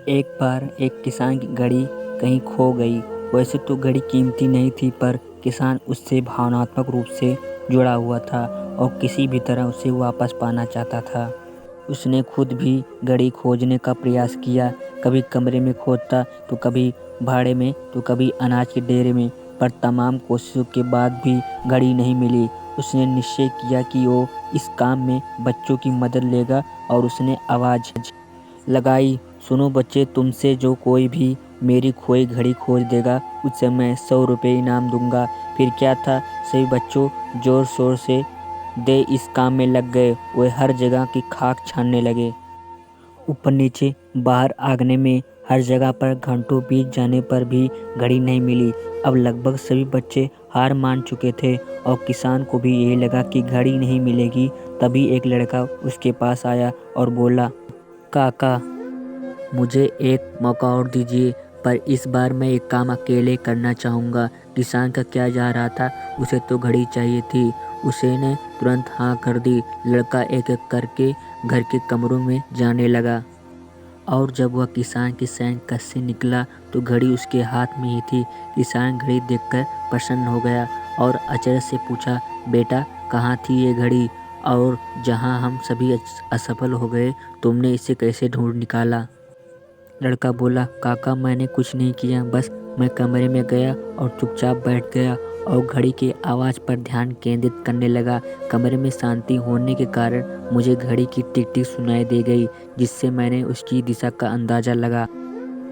एक बार एक किसान की घड़ी कहीं खो गई। वैसे तो घड़ी कीमती नहीं थी, पर किसान उससे भावनात्मक रूप से जुड़ा हुआ था और किसी भी तरह उसे वापस पाना चाहता था। उसने खुद भी घड़ी खोजने का प्रयास किया, कभी कमरे में खोदता, तो कभी भाड़े में, तो कभी अनाज के डेरे में, पर तमाम कोशिशों के बाद भी घड़ी नहीं मिली। उसने निश्चय किया कि वो इस काम में बच्चों की मदद लेगा और उसने आवाज़ लगाई, सुनो बच्चे, तुमसे जो कोई भी मेरी खोई घड़ी खोज देगा उसे मैं 100 रुपये इनाम दूंगा। फिर क्या था, सभी बच्चों जोर शोर से दे इस काम में लग गए। वे हर जगह की खाक छानने लगे, ऊपर नीचे बाहर आंगने में, हर जगह पर घंटों बीत जाने पर भी घड़ी नहीं मिली। अब लगभग सभी बच्चे हार मान चुके थे और किसान को भी यही लगा कि घड़ी नहीं मिलेगी। तभी एक लड़का उसके पास आया और बोला, काका, मुझे एक मौका और दीजिए, पर इस बार मैं एक काम अकेले करना चाहूँगा। किसान का क्या जा रहा था, उसे तो घड़ी चाहिए थी। उसने तुरंत हाँ कर दी। लड़का एक एक करके घर के कमरों में जाने लगा और जब वह किसान की सैन कस से निकला तो घड़ी उसके हाथ में ही थी। किसान घड़ी देखकर प्रसन्न हो गया और अचरज से पूछा, बेटा, कहाँ थी ये घड़ी? और जहाँ हम सभी असफल हो गए, तुमने इसे कैसे ढूंढ निकाला? लड़का बोला, काका, मैंने कुछ नहीं किया, बस मैं कमरे में गया और चुपचाप बैठ गया और घड़ी की आवाज़ पर ध्यान केंद्रित करने लगा। कमरे में शांति होने के कारण मुझे घड़ी की टिक टिक सुनाई दे गई, जिससे मैंने उसकी दिशा का अंदाज़ा लगा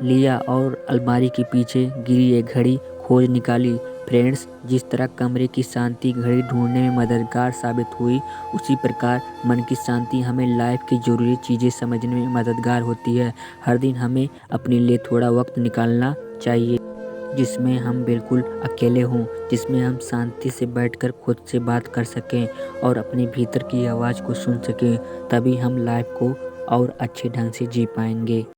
लिया और अलमारी के पीछे गिरी एक घड़ी खोज निकाली। फ्रेंड्स, जिस तरह कमरे की शांति घड़ी ढूंढने में मददगार साबित हुई, उसी प्रकार मन की शांति हमें लाइफ की ज़रूरी चीज़ें समझने में मददगार होती है। हर दिन हमें अपने लिए थोड़ा वक्त निकालना चाहिए, जिसमें हम बिल्कुल अकेले हों, जिसमें हम शांति से बैठकर खुद से बात कर सकें और अपने भीतर की आवाज़ को सुन सकें। तभी हम लाइफ को और अच्छे ढंग से जी पाएंगे।